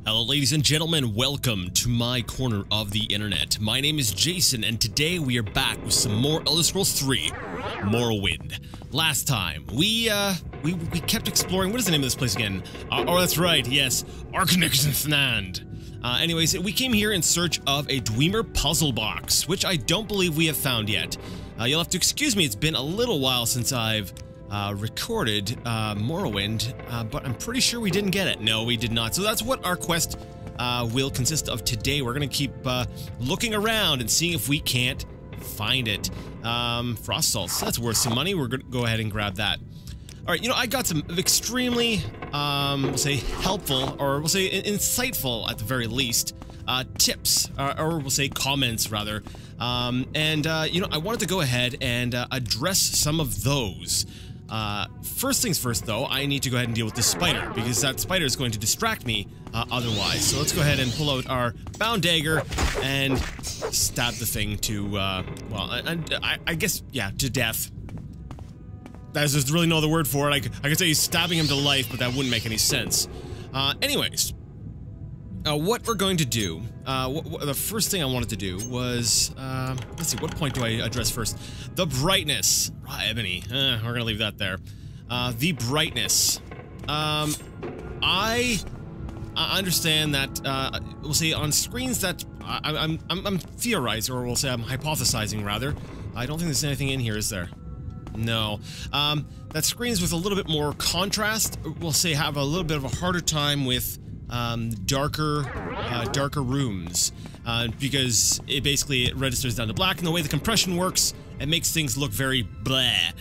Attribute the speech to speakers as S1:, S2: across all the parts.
S1: Hello ladies and gentlemen, welcome to my corner of the internet. My name is Jason and today we are back with some more Elder Scrolls 3 Morrowind. Last time, we kept exploring, what is the name of this place again? Oh, that's right, yes, Arknixland. Anyways, we came here in search of a Dwemer puzzle box, which I don't believe we have found yet. You'll have to excuse me, it's been a little while since I've recorded Morrowind, but I'm pretty sure we didn't get it. No, we did not. So that's what our quest will consist of today. We're going to keep looking around and seeing if we can't find it. Frost salts, that's worth some money. We're going to go ahead and grab that. All right, you know, I got some extremely, we'll say helpful, or we'll say insightful at the very least, tips, or we'll say comments rather. You know, I wanted to go ahead and address some of those. First things first, though, I need to go ahead and deal with this spider, because that spider is going to distract me otherwise. So let's go ahead and pull out our bound dagger and stab the thing to, well, I guess, yeah, to death. There's really no other word for it. I could say he's stabbing him to life, but that wouldn't make any sense. Anyways, what we're going to do, the first thing I wanted to do was, let's see, what point do I address first? The brightness. Ebony. We're gonna leave that there. The brightness. I understand that, we'll say on screens that I'm theorizing, or we'll say I'm hypothesizing rather. I don't think there's anything in here, is there? No. That screens with a little bit more contrast, we'll say have a little bit of a harder time with darker rooms, because it basically registers down to black, and the way the compression works, it makes things look very bleh.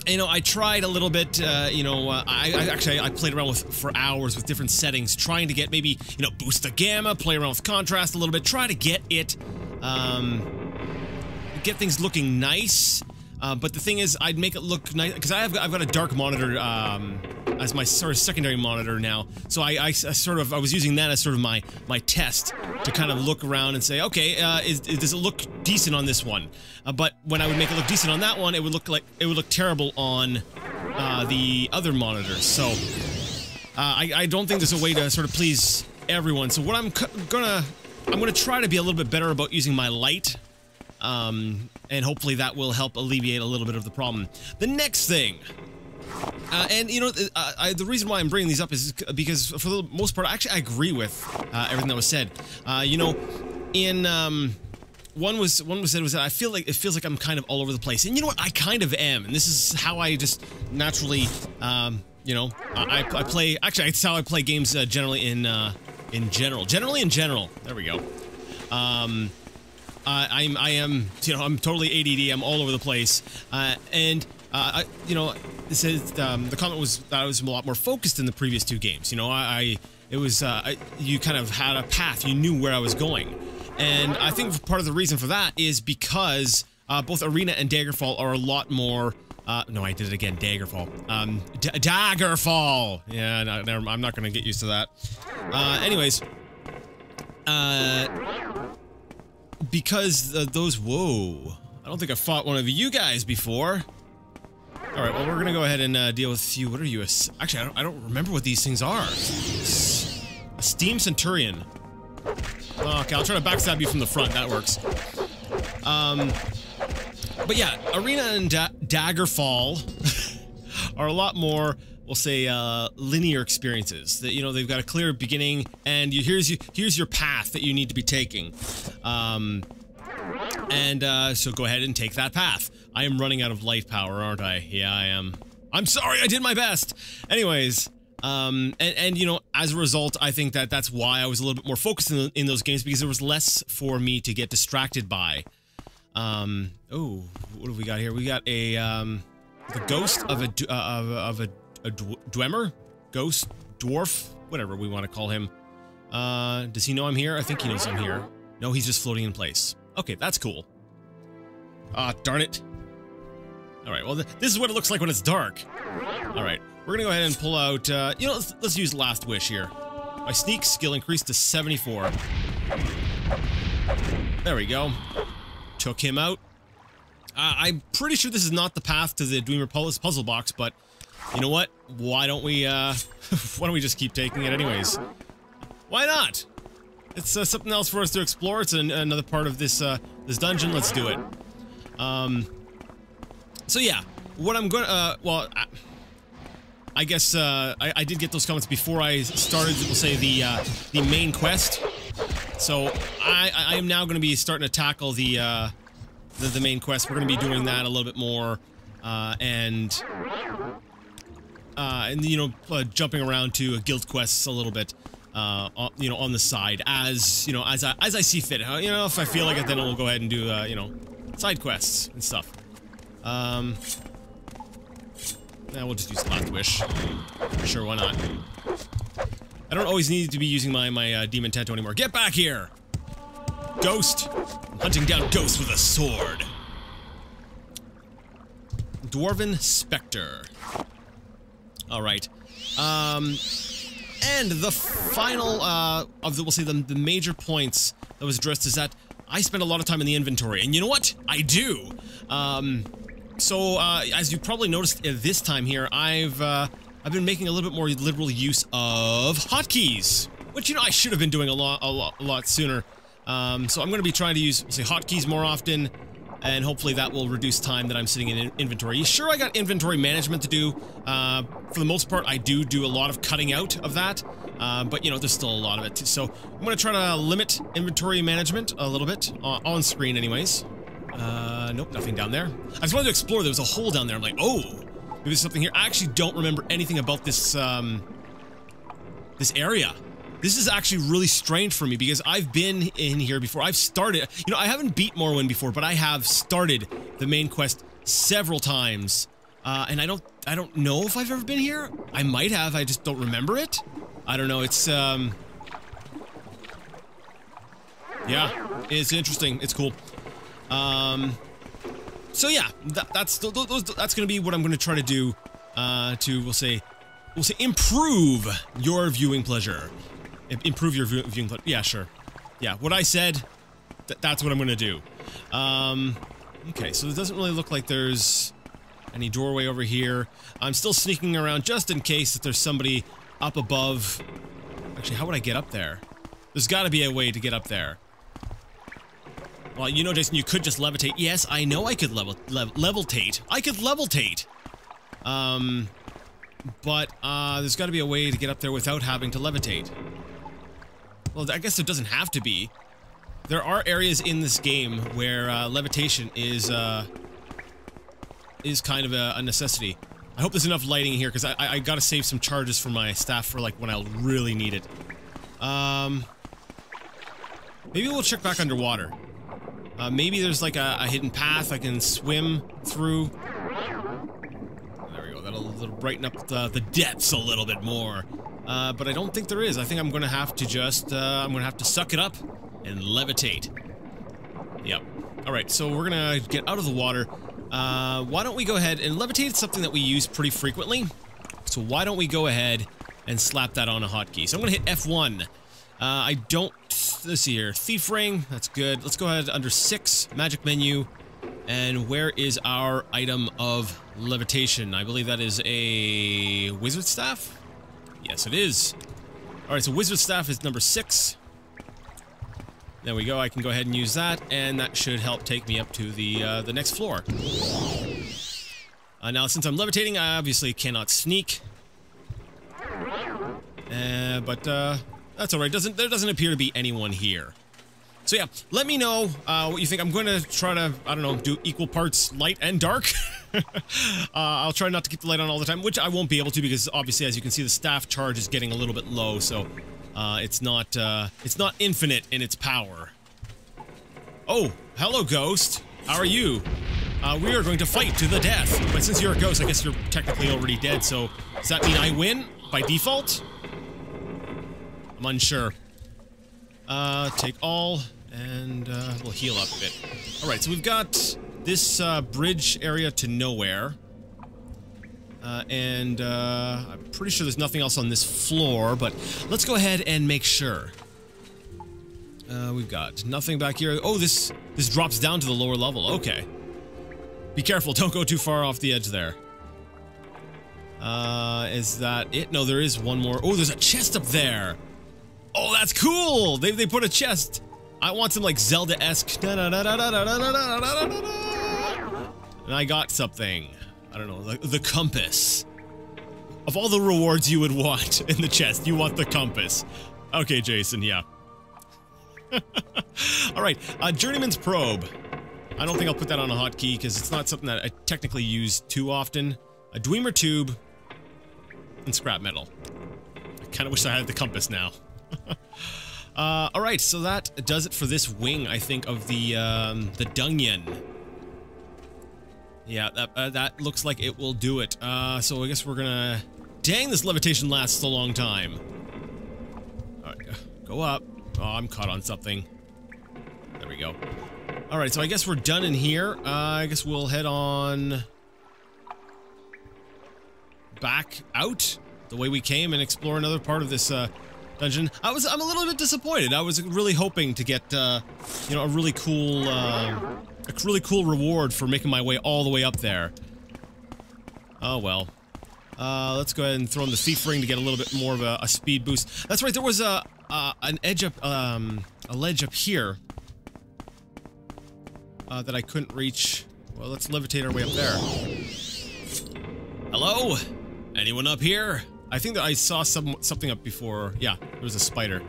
S1: You know, I tried a little bit, you know, I played around for hours with different settings, trying to get maybe, you know, boost the gamma, play around with contrast a little bit, try to get it, get things looking nice. But the thing is, I'd make it look nice, because I've got a dark monitor, as my sort of secondary monitor now, so I was using that as sort of my test to kind of look around and say, okay, does it look decent on this one? But when I would make it look decent on that one, it would look terrible on the other monitors. So I don't think there's a way to sort of please everyone. So what I'm gonna try to be a little bit better about using my light. And hopefully that will help alleviate a little bit of the problem. The next thing, and you know, the reason why I'm bringing these up is because for the most part, actually, I agree with everything that was said. You know, in one was said was that it feels like I'm kind of all over the place, and you know what, I kind of am, and this is how I just naturally, you know, I play. Actually, it's how I play games generally in general. There we go. I am, you know, I'm totally ADD, I'm all over the place, you know, this is, the comment was that I was a lot more focused in the previous two games, you know, you kind of had a path, you knew where I was going, and I think part of the reason for that is because, both Arena and Daggerfall are a lot more, no, I did it again, Daggerfall, Daggerfall, yeah, no, I'm not gonna get used to that, anyways, because those, whoa, I don't think I've fought one of you guys before. Alright, well, we're gonna go ahead and deal with you. What are you? Actually, I don't remember what these things are. A Steam Centurion. Okay, I'll try to backstab you from the front, that works. But yeah, Arena and Daggerfall are a lot more, we'll say, linear experiences. That, you know, they've got a clear beginning, and here's your path that you need to be taking. So go ahead and take that path. I am running out of light power, aren't I? Yeah, I am. I'm sorry, I did my best! Anyways, and you know, as a result, I think that that's why I was a little bit more focused in those games, because there was less for me to get distracted by. Oh, what have we got here? We got a, the ghost of a Dwemer? Ghost? Dwarf? Whatever we want to call him. Does he know I'm here? I think he knows I'm here. No, he's just floating in place. Okay, that's cool. Ah, darn it. Alright, well, this is what it looks like when it's dark. Alright, we're gonna go ahead and pull out, you know, let's use Last Wish here. My sneak skill increased to 74. There we go. Took him out. I'm pretty sure this is not the path to the Dwemer puzzle box, but You know what? Why don't we just keep taking it anyways? Why not? It's something else for us to explore. It's another part of this this dungeon. Let's do it. So yeah, what I'm gonna well, I guess I did get those comments before I started, we'll say, the main quest. So I am now going to be starting to tackle the main quest. We're going to be doing that a little bit more, and you know, jumping around to guild quests a little bit, you know, on the side as you know, as I see fit. You know, if I feel like it, then we'll go ahead and do you know, side quests and stuff. Yeah, we'll just use the last wish. Sure, why not? I don't always need to be using my demon tento anymore. Get back here, ghost! I'm hunting down ghosts with a sword. Dwarven Spectre. All right. And the final of the, we'll say, the major points that was addressed is that I spend a lot of time in the inventory, and you know what? I do. So as you probably noticed this time here, I've been making a little bit more liberal use of hotkeys, which, you know, I should have been doing a lot sooner. So I'm going to be trying to use, say, hotkeys more often, and hopefully that will reduce time that I'm sitting in inventory. Sure, I got inventory management to do. For the most part, I do a lot of cutting out of that, but, you know, there's still a lot of it. So I'm going to try to limit inventory management a little bit, on screen anyways. Nope, nothing down there. I just wanted to explore. There was a hole down there. I'm like, oh, maybe there's something here. I actually don't remember anything about this, this area. This is actually really strange for me because I've been in here before. I've started, you know, I haven't beat Morrowind before, but I have started the main quest several times. And I don't know if I've ever been here. I might have, I just don't remember it. I don't know, it's, yeah, it's interesting, it's cool. So yeah, that's gonna be what I'm gonna try to do, we'll say improve your viewing pleasure. Improve your viewing pleasure. Yeah, sure. Yeah, what I said, that's what I'm gonna do. Okay, so it doesn't really look like there's any doorway over here. I'm still sneaking around just in case that there's somebody up above. Actually, how would I get up there? There's gotta be a way to get up there. Well, you know, Jason, you could just levitate. Yes, I know I could levitate. I could levitate. But, there's gotta be a way to get up there without having to levitate. Well, I guess there doesn't have to be. There are areas in this game where, levitation is kind of a necessity. I hope there's enough lighting here, because I gotta save some charges for my staff for, like, when I'll really need it. Maybe we'll check back underwater. Maybe there's like a hidden path I can swim through. There we go, that'll brighten up the depths a little bit more. But I don't think there is. I think I'm gonna have to just, I'm gonna have to suck it up and levitate. Yep. Alright, so we're gonna get out of the water. Why don't we go ahead and levitate? It's something that we use pretty frequently. So why don't we go ahead and slap that on a hotkey? So I'm gonna hit F1. I don't, let's see here, Thief Ring, that's good. Let's go ahead under 6, Magic Menu, and where is our item of levitation? I believe that is a Wizard Staff? Yes, it is. Alright, so Wizard Staff is number 6. There we go, I can go ahead and use that, and that should help take me up to the next floor. Now, since I'm levitating, I obviously cannot sneak. But, that's alright, there doesn't appear to be anyone here. So yeah, let me know what you think. I'm going to try to, I don't know, do equal parts light and dark. I'll try not to keep the light on all the time, which I won't be able to because obviously, as you can see, the staff charge is getting a little bit low, so it's not infinite in its power. Oh, hello, ghost. How are you? We are going to fight to the death. But since you're a ghost, I guess you're technically already dead, so does that mean I win by default? I'm unsure. Take all, and we'll heal up a bit. Alright, so we've got this bridge area to nowhere. And I'm pretty sure there's nothing else on this floor, but let's go ahead and make sure. We've got nothing back here. Oh, this drops down to the lower level. Okay. Be careful, don't go too far off the edge there. Is that it? No, there is one more. Oh, there's a chest up there. Oh, that's cool. They put a chest. I want some like Zelda-esque. And I got something. I don't know, the compass. Of all the rewards you would want in the chest, you want the compass. Okay, Jason, yeah. Alright, Journeyman's Probe. I don't think I'll put that on a hotkey because it's not something that I technically use too often. A Dwemer Tube and scrap metal. I kind of wish I had the compass now. Alright, so that does it for this wing, I think, of the Dungeon. Yeah, that looks like it will do it. So I guess we're gonna... Dang, this levitation lasts a long time. Alright, go up. Oh, I'm caught on something. There we go. Alright, so I guess we're done in here. I guess we'll head on... back out the way we came and explore another part of this, dungeon. I'm a little bit disappointed. I was really hoping to get, you know, a really cool reward for making my way all the way up there. Oh well. Let's go ahead and throw in the thief ring to get a little bit more of a speed boost. That's right, there was an edge up, a ledge up here that I couldn't reach. Well, let's levitate our way up there. Hello? Anyone up here? I think that I saw something up before. Yeah, there was a spider.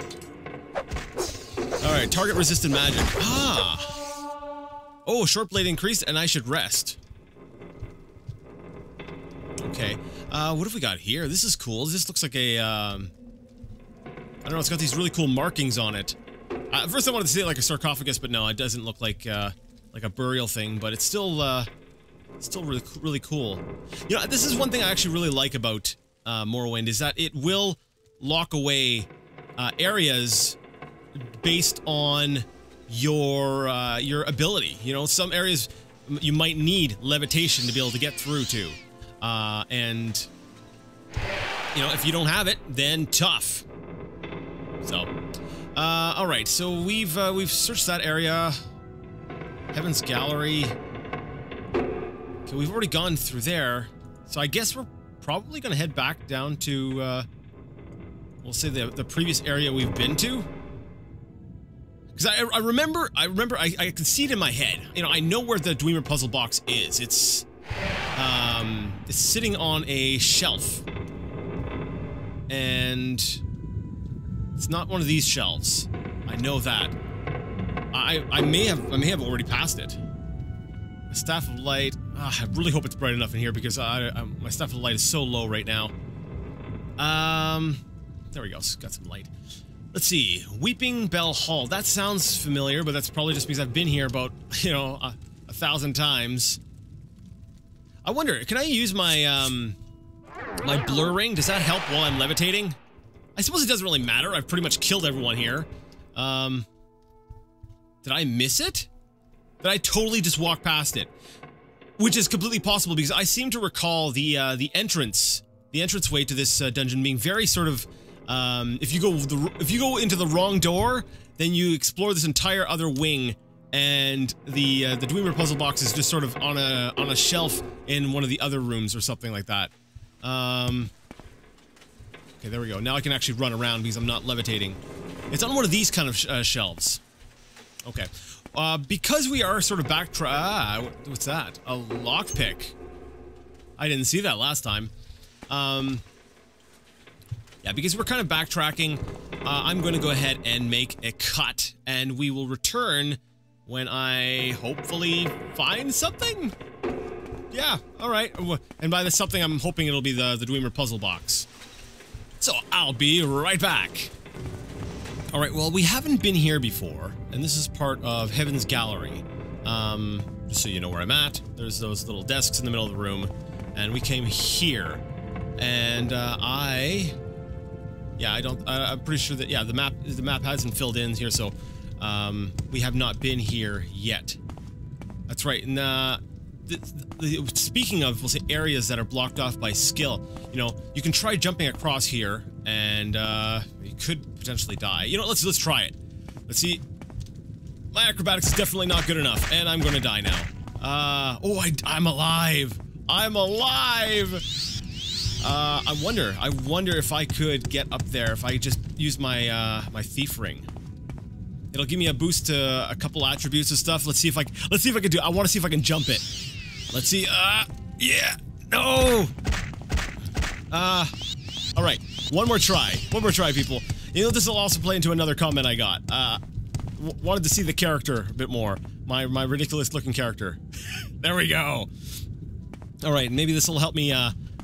S1: Alright, target resistant magic. Ah! Oh, short blade increased and I should rest. Okay. What have we got here? This is cool. This looks like a, I don't know, it's got these really cool markings on it. At first I wanted to say like a sarcophagus, but no, it doesn't look like a burial thing, but it's still really cool. You know, this is one thing I actually really like about Morrowind, is that it will lock away areas based on your ability. You know, some areas you might need levitation to be able to get through to, and you know, if you don't have it, then tough. So, all right. So we've searched that area. Heaven's Gallery. Okay, we've already gone through there, so I guess we're probably gonna head back down to, we'll say the previous area we've been to. Because I remember, I can see it in my head. You know, I know where the Dwemer puzzle box is. It's sitting on a shelf. And it's not one of these shelves. I know that. I may have already passed it. A Staff of Light. I really hope it's bright enough in here because my Staff of Light is so low right now. There we go. Got some light. Let's see. Weeping Bell Hall. That sounds familiar, but that's probably just because I've been here about, you know, 1,000 times. I wonder, can I use my, my blur ring? Does that help while I'm levitating? I suppose it doesn't really matter. I've pretty much killed everyone here. Did I miss it? Did I totally just walk past it? Which is completely possible because I seem to recall the entranceway to this dungeon being very sort of, if you go into the wrong door, then you explore this entire other wing, and the Dwemer puzzle box is just sort of on a shelf in one of the other rooms or something like that. Okay, there we go. Now I can actually run around because I'm not levitating. It's on one of these kind of shelves. Okay. Because we are sort of what's that? A lockpick. I didn't see that last time. Yeah, because we're kind of backtracking, I'm going to go ahead and make a cut, and we will return when I hopefully find something. Yeah, alright. And by the something, I'm hoping it'll be the Dwemer puzzle box. So, I'll be right back. Alright, well, we haven't been here before, and this is part of Heaven's Gallery. Just so you know where I'm at, there's those little desks in the middle of the room, and we came here. And, I'm pretty sure that, yeah, the map hasn't filled in here, so, we have not been here yet. That's right, and, speaking of, we'll say, areas that are blocked off by skill, you know, you can try jumping across here, and, you could potentially die. You know, let's try it. Let's see. My acrobatics is definitely not good enough, and I'm gonna die now. I'm alive! I'm alive! I wonder if I could get up there if I just use my my thief ring. It'll give me a boost to a couple attributes and stuff. Let's see if I can do. I want to see if I can jump it. Let's see. Yeah. No. All right. One more try, people. You know, this will also play into another comment I got. Wanted to see the character a bit more. My ridiculous-looking character. There we go. All right, maybe this will help me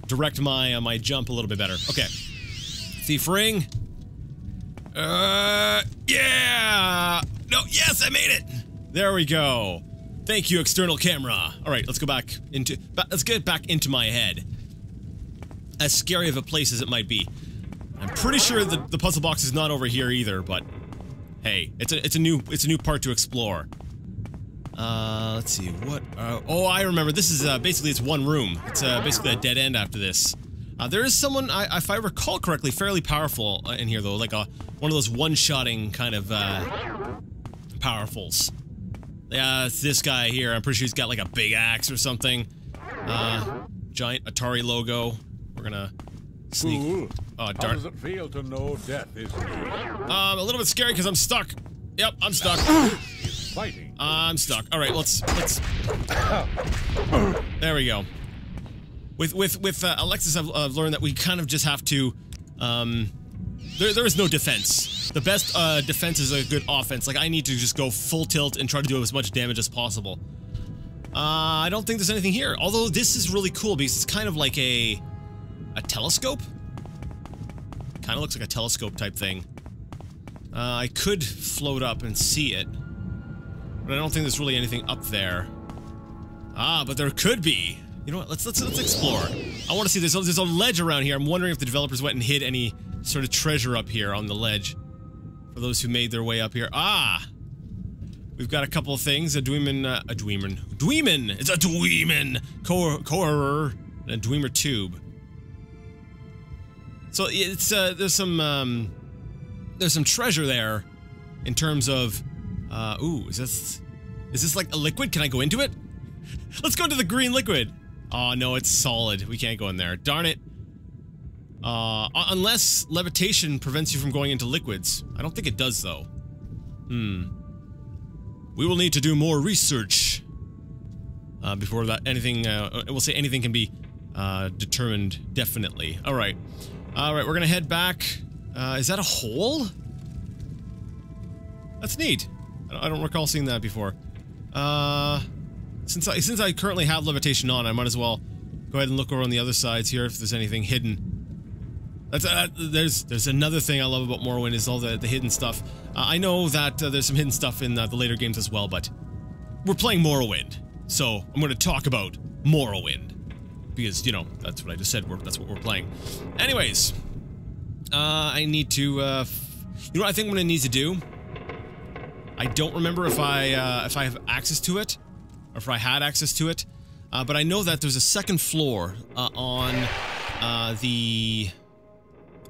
S1: direct my my jump a little bit better. Okay. Thief ring. Yeah. No. Yes, I made it. There we go. Thank you, external camera. All right, let's go back into. Let's get back into my head. As scary of a place as it might be. I'm pretty sure the puzzle box is not over here either, but hey, it's a new part to explore. Let's see what. Oh, I remember. This is basically it's one room. It's basically a dead end after this. There is someone, if I recall correctly, fairly powerful in here though, like one of those one-shotting kind of powerfuls. Yeah, it's this guy here. I'm pretty sure he's got like a big axe or something. Giant Atari logo. We're gonna sneak.
S2: Ooh,
S1: oh, darn.
S2: how does it feel to know death is near?
S1: A little bit scary because I'm stuck. Yep, I'm stuck.
S2: He's fighting.
S1: I'm stuck. All right, let's. There we go. With Alexis, I've learned that we kind of just have to. There is no defense. The best defense is a good offense. Like I need to just go full tilt and try to do as much damage as possible. I don't think there's anything here. Although this is really cool because it's kind of like a telescope. Kind of looks like a telescope type thing. I could float up and see it, but I don't think there's really anything up there. But there could be. You know what? Let's explore. I want to see. There's a ledge around here. I'm wondering if the developers went and hid any sort of treasure up here on the ledge. For those who made their way up here. We've got a couple of things. A dweeman. It's a dweeman. Corer. And a dweemer tube. So it's there's some treasure there, in terms of, ooh, is this like a liquid? Can I go into it? Let's go into the green liquid. Oh no, it's solid. We can't go in there. Darn it. Unless levitation prevents you from going into liquids. I don't think it does though. We will need to do more research before that anything. We'll say anything can be determined definitely. All right. Alright, we're gonna head back. Is that a hole? That's neat. I don't recall seeing that before. Since I currently have levitation on, I might as well go ahead and look over on the other sides here if there's anything hidden. There's another thing I love about Morrowind is all the hidden stuff. I know that there's some hidden stuff in the later games as well, but we're playing Morrowind, so I'm going to talk about Morrowind. Because, you know, that's what I just said, that's what we're playing. Anyways, I need to, you know what I think what I need to do? I don't remember if I have access to it, or if I had access to it, but I know that there's a second floor, on the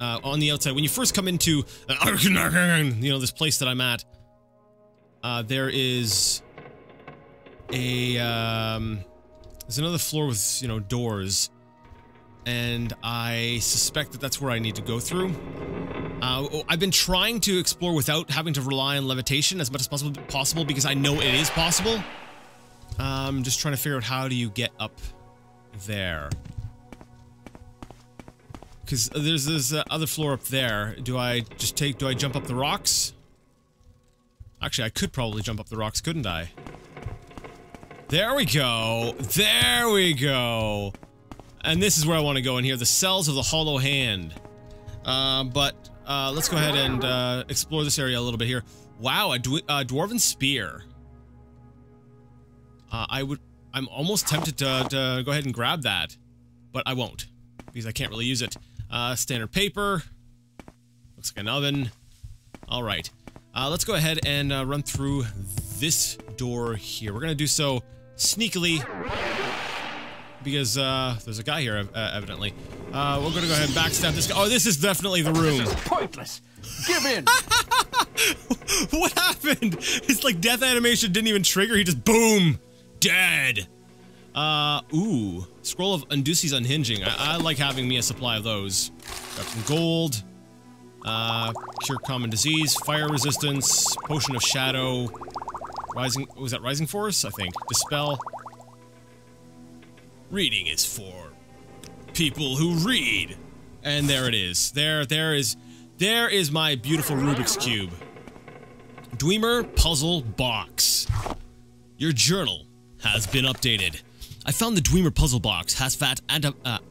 S1: outside. When you first come into, you know, this place that I'm at, there is a, there's another floor with, you know, doors, and I suspect that that's where I need to go through. I've been trying to explore without having to rely on levitation as much as possible because I know it is possible. I'm just trying to figure out how do you get up there. Because there's this other floor up there. Do I jump up the rocks? Actually, I could probably jump up the rocks, couldn't I? There we go. There we go. And this is where I want to go in here. The cells of the Hollow Hand. Let's go ahead and explore this area a little bit here. Wow, a dwarven spear. I'm almost tempted to go ahead and grab that, but I won't because I can't really use it. Standard paper. Looks like an oven. All right. Let's go ahead and run through this door here. We're gonna do so sneakily because there's a guy here evidently. We're gonna go ahead and backstab this guy. Oh, this is definitely the room.
S2: This is pointless. Give in.
S1: What happened? His like death animation didn't even trigger. He just boom, dead. Ooh. Scroll of Unduci's Unhinging. I like having me a supply of those. Got some gold. Cure Common Disease. Fire Resistance. Potion of Shadow. Rising... Was that Rising Force? I think. Dispel. Reading is for people who read. And there it is. There is my beautiful Rubik's Cube. Dwemer Puzzle Box. Your journal has been updated. I found the Dwemer Puzzle Box Hasfat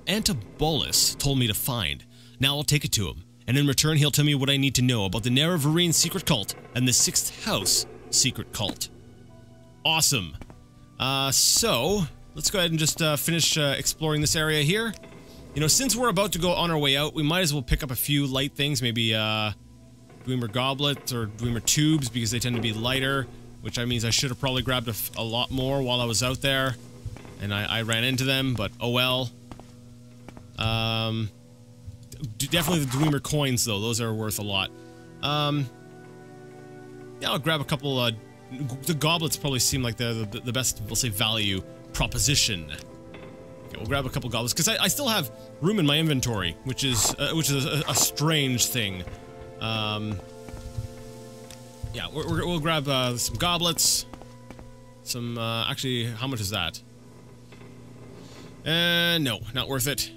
S1: Antibolus told me to find. Now I'll take it to him, and in return he'll tell me what I need to know about the Nerevarine secret cult and the 6th House secret cult. Awesome. So, let's go ahead and just finish exploring this area here. You know, since we're about to go on our way out, we might as well pick up a few light things, maybe Dwemer Goblets or Dwemer Tubes, because they tend to be lighter, which means I should have probably grabbed a lot more while I was out there. And I ran into them, but oh well. Definitely the Dwemer coins, though. Those are worth a lot. Yeah, I'll grab a couple, the goblets probably seem like the best, we'll say, value proposition. Okay, we'll grab a couple goblets, because I still have room in my inventory, which is a strange thing. Yeah, we'll grab some goblets. Some, actually, how much is that? No, not worth it.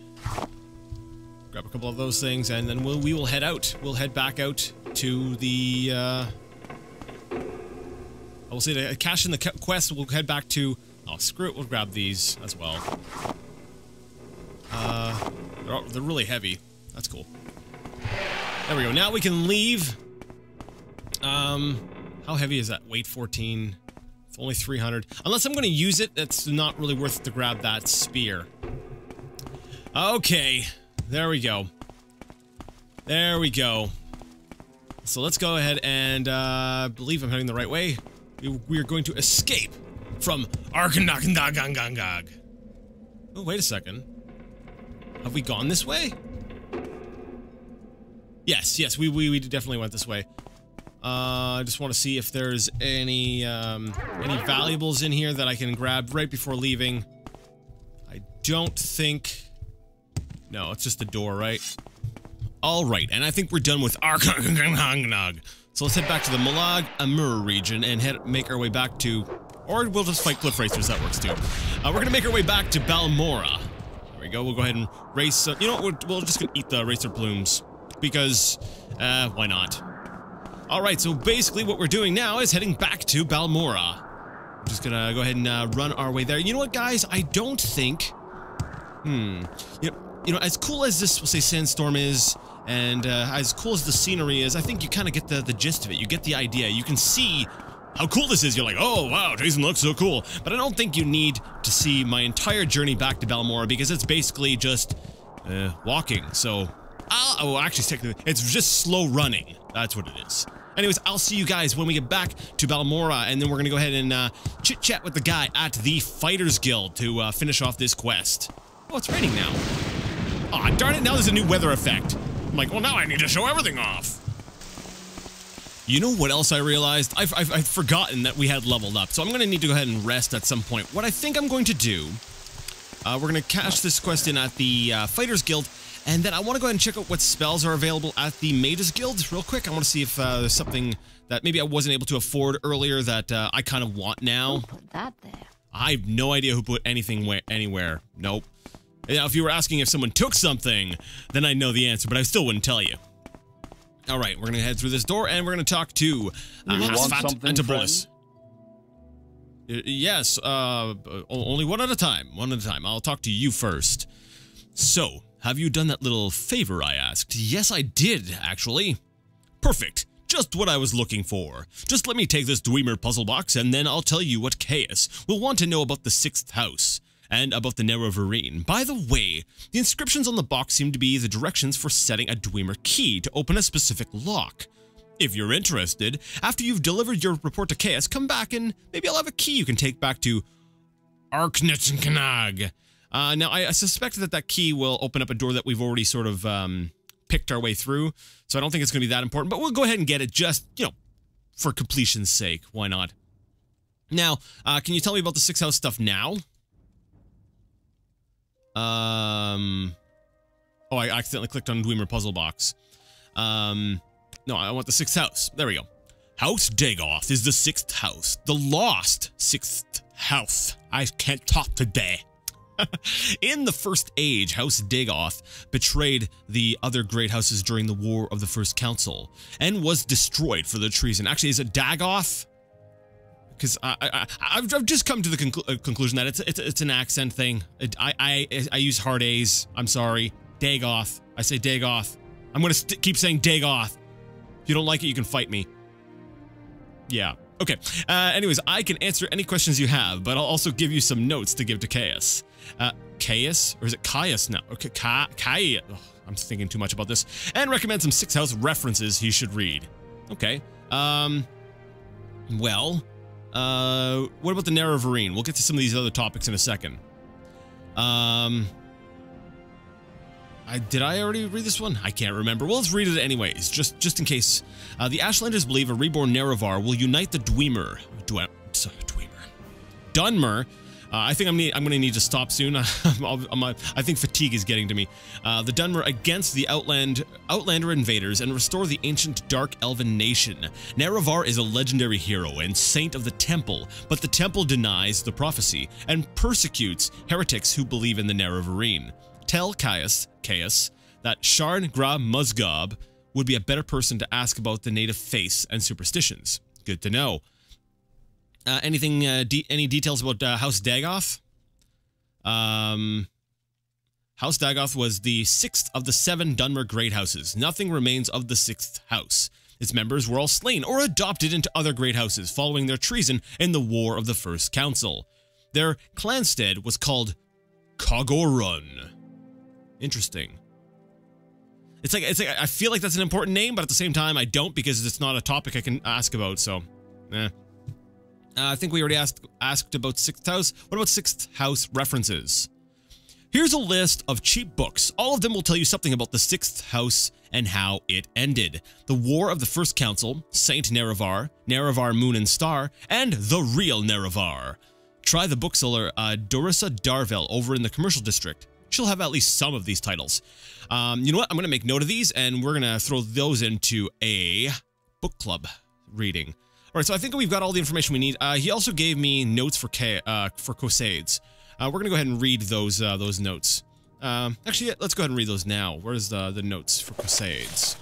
S1: Grab a couple of those things, and then we will head out. We'll head back out to the, I will say to cash in the quest, we'll head back to, oh, screw it, we'll grab these as well. They're really heavy. That's cool. There we go. Now we can leave. How heavy is that? Weight 14. It's only 300. Unless I'm going to use it, it's not really worth it to grab that spear. Okay. There we go. There we go. So let's go ahead and, believe I'm heading the right way. We are going to escape from Arkandagangangangag. Oh, wait a second. Have we gone this way? Yes, we definitely went this way. I just want to see if there's any valuables in here that I can grab right before leaving. I don't think... No, it's just the door, right? Alright, and I think we're done with Arkandagangangag. So let's head back to the Malag Amur region and make our way back to... Or we'll just fight cliff racers, that works too. We're gonna make our way back to Balmora. There we go, we'll go ahead and race... you know what, we're just gonna eat the racer plumes. Because, why not? Alright, so basically what we're doing now is heading back to Balmora. I'm just gonna go ahead and run our way there. You know what, guys? I don't think... You know, as cool as this, we'll say, sandstorm is, and as cool as the scenery is, I think you kind of get the gist of it. You get the idea. You can see how cool this is. You're like, oh, wow, Jason looks so cool. But I don't think you need to see my entire journey back to Balmora, because it's basically just walking. So, oh, actually, technically, it's just slow running. That's what it is. Anyways, I'll see you guys when we get back to Balmora, and then we're going to go ahead and chit-chat with the guy at the Fighters Guild to finish off this quest. Oh, it's raining now. Aw, darn it, now there's a new weather effect. I'm like, well, now I need to show everything off. You know what else I realized? I've forgotten that we had leveled up, so I'm going to need to go ahead and rest at some point. What I think I'm going to do, we're going to cash this quest in at the Fighters Guild, and then I want to go ahead and check out what spells are available at the Mages Guild real quick. I want to see if there's something that maybe I wasn't able to afford earlier that I kind of want now.
S3: Who put that there?
S1: I have no idea who put anything anywhere. Nope. Now, if you were asking if someone took something, then I'd know the answer, but I still wouldn't tell you. All right, we're going to head through this door, and we're going to talk to Hasfat Antibolus. Yes, only one at a time. One at a time. I'll talk to you first. So, have you done that little favor I asked? Yes, I did, actually. Perfect. Just what I was looking for. Just let me take this Dwemer puzzle box, and then I'll tell you what Chaos will want to know about the 6th house. And about the Nerevarine. By the way, the inscriptions on the box seem to be the directions for setting a Dwemer key to open a specific lock. If you're interested, after you've delivered your report to Chaos, come back and maybe I'll have a key you can take back to Arknetnkanag. Now, I suspect that key will open up a door that we've already sort of picked our way through, so I don't think it's going to be that important, but we'll go ahead and get it just, you know, for completion's sake. Why not? Now, can you tell me about the 6th house stuff now? Oh, I accidentally clicked on Dwemer puzzle box. No, I want the 6th house. There we go. House Dagoth is the 6th house. The lost 6th house. I can't talk today. In the First Age, House Dagoth betrayed the other great houses during the War of the First Council and was destroyed for their treason. Actually, is it Dagoth? Because I've just come to the conclusion that it's an accent thing. I use hard A's. I'm sorry. Dagoth. I say Dagoth. I'm gonna keep saying Dagoth. If you don't like it, you can fight me. Yeah. Okay. Anyways, I can answer any questions you have, but I'll also give you some notes to give to Caius. Caius? Or is it Caius now? Okay, Caius. Oh, I'm thinking too much about this. And recommend some 6th house references he should read. Okay. Well, what about the Nerevarine? We'll get to some of these other topics in a second. Did I already read this one? I can't remember. Well, let's read it anyways, just in case. The Ashlanders believe a reborn Nerevar will unite the Dwemer. Dunmer. I think I'm gonna need to stop soon. I think fatigue is getting to me. The Dunmer against the Outlander invaders and restore the ancient Dark Elven nation. Nerevar is a legendary hero and saint of the Temple, but the Temple denies the prophecy and persecutes heretics who believe in the Nerevarine. Tell Caius that Sharn Gra Musgob would be a better person to ask about the native faiths and superstitions. Good to know. Any details about House Dagoth? House Dagoth was the 6th of the 7 Dunmer great houses. Nothing remains of the 6th house. Its members were all slain or adopted into other great houses following their treason in the War of the First Council. Their clanstead was called Cogorun. Interesting. It's like I feel like that's an important name, but at the same time I don't, because it's not a topic I can ask about. So, I think we already asked about 6th house. What about 6th house references? Here's a list of cheap books. All of them will tell you something about the 6th house and how it ended. The War of the First Council, Saint Nerevar, Nerevar Moon and Star, and The Real Nerevar. Try the bookseller Dorissa Darvel over in the commercial district. She'll have at least some of these titles. You know what? I'm going to make note of these, and we're going to throw those into a book club reading. All right, so I think we've got all the information we need. He also gave me notes for Cosades. We're going to go ahead and read those notes. Actually, let's go ahead and read those now. Where's the notes for Cosades?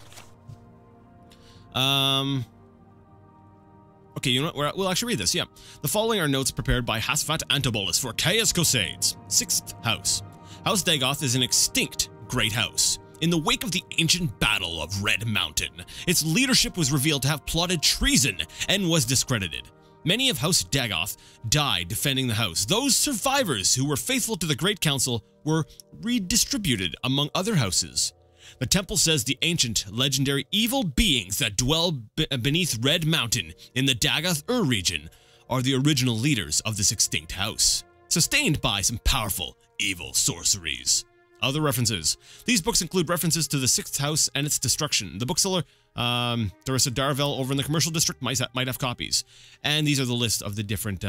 S1: Okay, you know what? We'll actually read this, yeah. The following are notes prepared by Hasfat Antibolus for Caius Cosades. 6th house. House Dagoth is an extinct great house. In the wake of the ancient Battle of Red Mountain, its leadership was revealed to have plotted treason and was discredited. Many of House Dagoth died defending the house. Those survivors who were faithful to the Great Council were redistributed among other houses. The temple says the ancient, legendary evil beings that dwell beneath Red Mountain in the Dagoth region are the original leaders of this extinct house, sustained by some powerful evil sorceries. Other references. These books include references to the 6th house and its destruction. The bookseller, Dorissa Darvel over in the commercial district might have copies. And these are the list of the different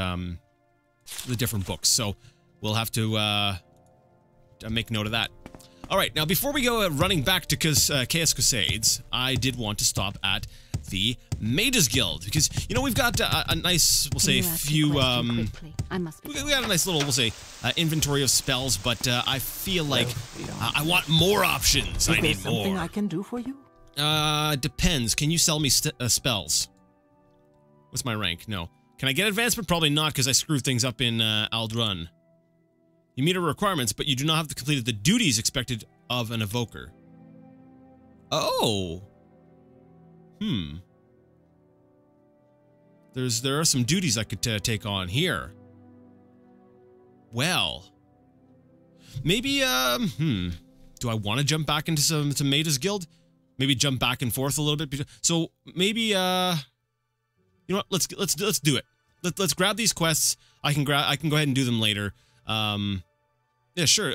S1: books. So we'll have to make note of that. All right, now before we go running back to Caius Cosades, I did want to stop at the Mages Guild, because, you know, we've got a nice, we'll say, few, we got a nice little, we'll say, inventory of spells, but I feel like I want more options. I need more.
S3: Something I can do for you?
S1: Depends. Can you sell me spells? What's my rank? No. Can I get advancement? Probably not, because I screwed things up in Aldrun. You meet our requirements, but you do not have to complete the duties expected of an evoker. Oh. There are some duties I could take on here. Well, maybe do I want to jump back into some Mages Guild? Maybe jump back and forth a little bit. So maybe you know what? Let's do it. Let's grab these quests. I can go ahead and do them later. Yeah, sure.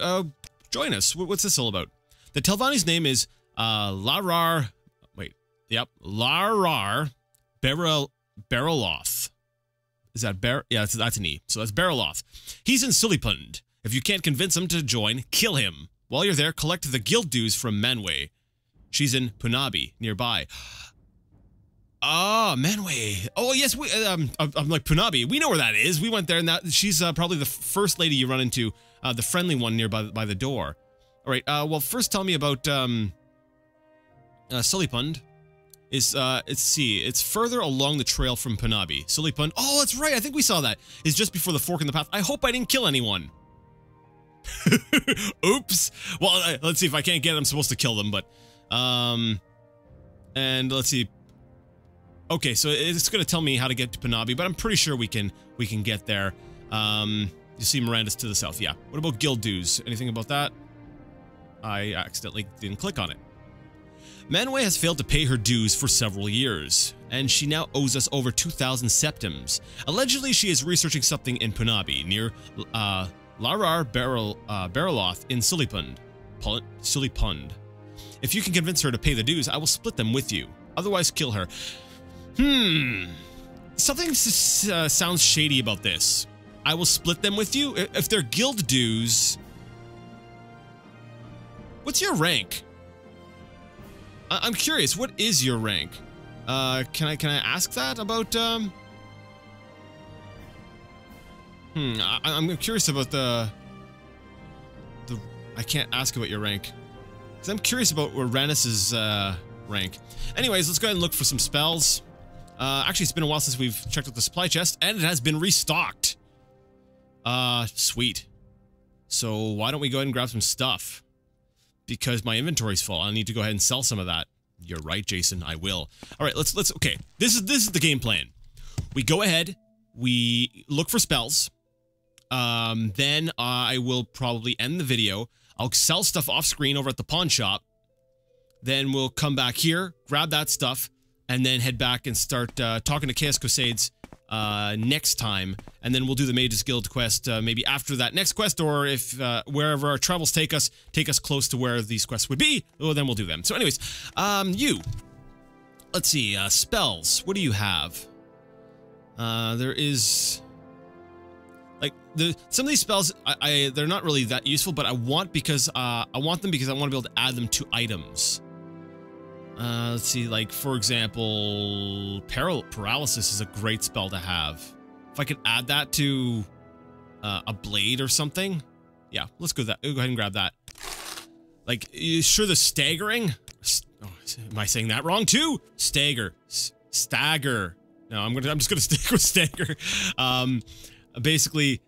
S1: Join us. What's this all about? The Telvanni's name is Larar. Wait. Yep. Larar Bariloth. Is that Yeah, that's an E. So that's Bariloth. He's in Sullypund, If you can't convince him to join, kill him. While you're there, collect the guild dues from Manwë. She's in Punabi, nearby. Ah, Manwë. Oh, yes, I'm like, Punabi. We know where that is. We went there, and she's probably the first lady you run into, the friendly one nearby by the door. All right, well, first tell me about, Sulipund. It's further along the trail from Punabi. Sulipund. Oh, that's right. I think we saw that. It's just before the fork in the path. I hope I didn't kill anyone. Oops. Well, let's see. If I can't get them, I'm supposed to kill them, but, and let's see. Okay, so it's going to tell me how to get to Punabi, but I'm pretty sure we can get there. You see Miranda's to the south. Yeah. What about guild dues? Anything about that? I accidentally didn't click on it. Manwë has failed to pay her dues for several years, and she now owes us over 2,000 septims. Allegedly, she is researching something in Punabi, near Larar Bariloth in Sulipund. If you can convince her to pay the dues, I will split them with you. Otherwise, kill her. Something sounds shady about this. I will split them with you? If they're guild dues... What's your rank? I'm curious, what is your rank? Can I ask that about, I'm curious about the... I can't ask about your rank. Because I'm curious about Uranus's, rank. Anyways, let's go ahead and look for some spells. Actually, it's been a while since we've checked out the supply chest, and it has been restocked. Sweet. So, why don't we go ahead and grab some stuff? Because my inventory's full. I need to go ahead and sell some of that. You're right, Jason. I will. All right, let's. Okay, this is the game plan. We go ahead. We look for spells. Then I will probably end the video. I'll sell stuff off screen over at the pawn shop. Then we'll come back here, grab that stuff, and then head back and start talking to Chaos Crusades next time. And then we'll do the Mage's Guild quest maybe after that next quest, or if wherever our travels take us close to where these quests would be, well, then we'll do them. So anyways, let's see, spells. What do you have? There is... Like, some of these spells, they're not really that useful, but I want them because I want to be able to add them to items. Let's see, like, for example, Paralysis is a great spell to have. If I could add that to a blade or something. Yeah, let's go ahead and grab that. Like, sure, the staggering? Oh, am I saying that wrong too? Stagger. Stagger. No, I'm just gonna stick with stagger. Basically,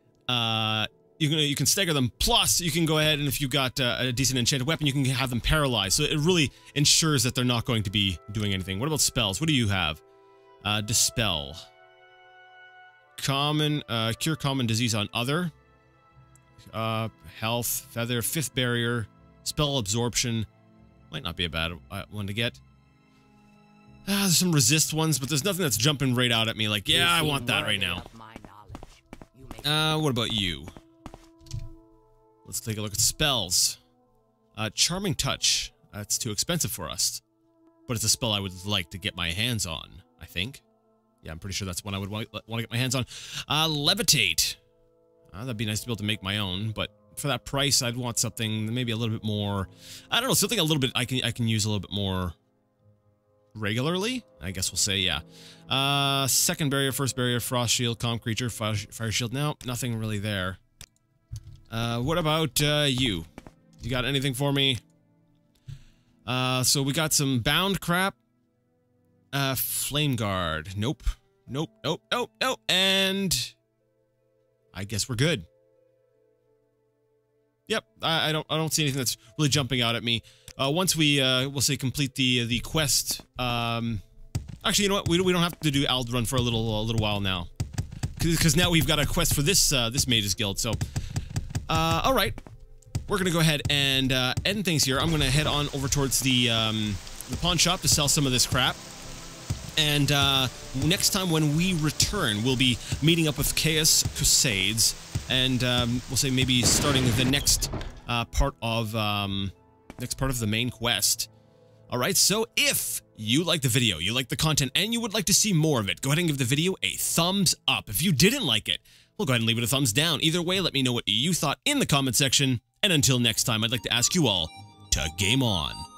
S1: you can stagger them. Plus, you can go ahead and if you got a decent enchanted weapon, you can have them paralyzed. So it really ensures that they're not going to be doing anything. What about spells? What do you have? Dispel. Common, cure common disease on other. Health, feather, fifth barrier, spell absorption. Might not be a bad one to get. There's some resist ones, but there's nothing that's jumping right out at me like, yeah, I want that right now. What about you? Let's take a look at spells. Charming Touch. That's too expensive for us. But it's a spell I would like to get my hands on, I think. Yeah, I'm pretty sure that's one I would want to get my hands on. Levitate. That'd be nice to be able to make my own, but for that price, I'd want something maybe a little bit more... I don't know, something a little bit I can use a little bit more regularly, I guess we'll say, yeah. Second barrier, first barrier, frost shield, calm creature, fire shield. No, nothing really there. What about you? You got anything for me? So we got some bound crap. Flame guard. Nope. Nope. Nope. Nope. Nope. And I guess we're good. Yep. I don't see anything that's really jumping out at me. Once we we'll say complete the quest. Actually, you know what? We don't have to do Aldrun for a little while now, because now we've got a quest for this this Mage's Guild. So, all right, we're gonna go ahead and end things here. I'm gonna head on over towards the pawn shop to sell some of this crap. And next time when we return, we'll be meeting up with Chaos Crusades, and we'll say maybe starting the next part of the main quest. All right, so if you like the video, you like the content, and you would like to see more of it, go ahead and give the video a thumbs up. If you didn't like it, well, well, go ahead and leave it a thumbs down. Either way, let me know what you thought in the comment section. And until next time, I'd like to ask you all to game on.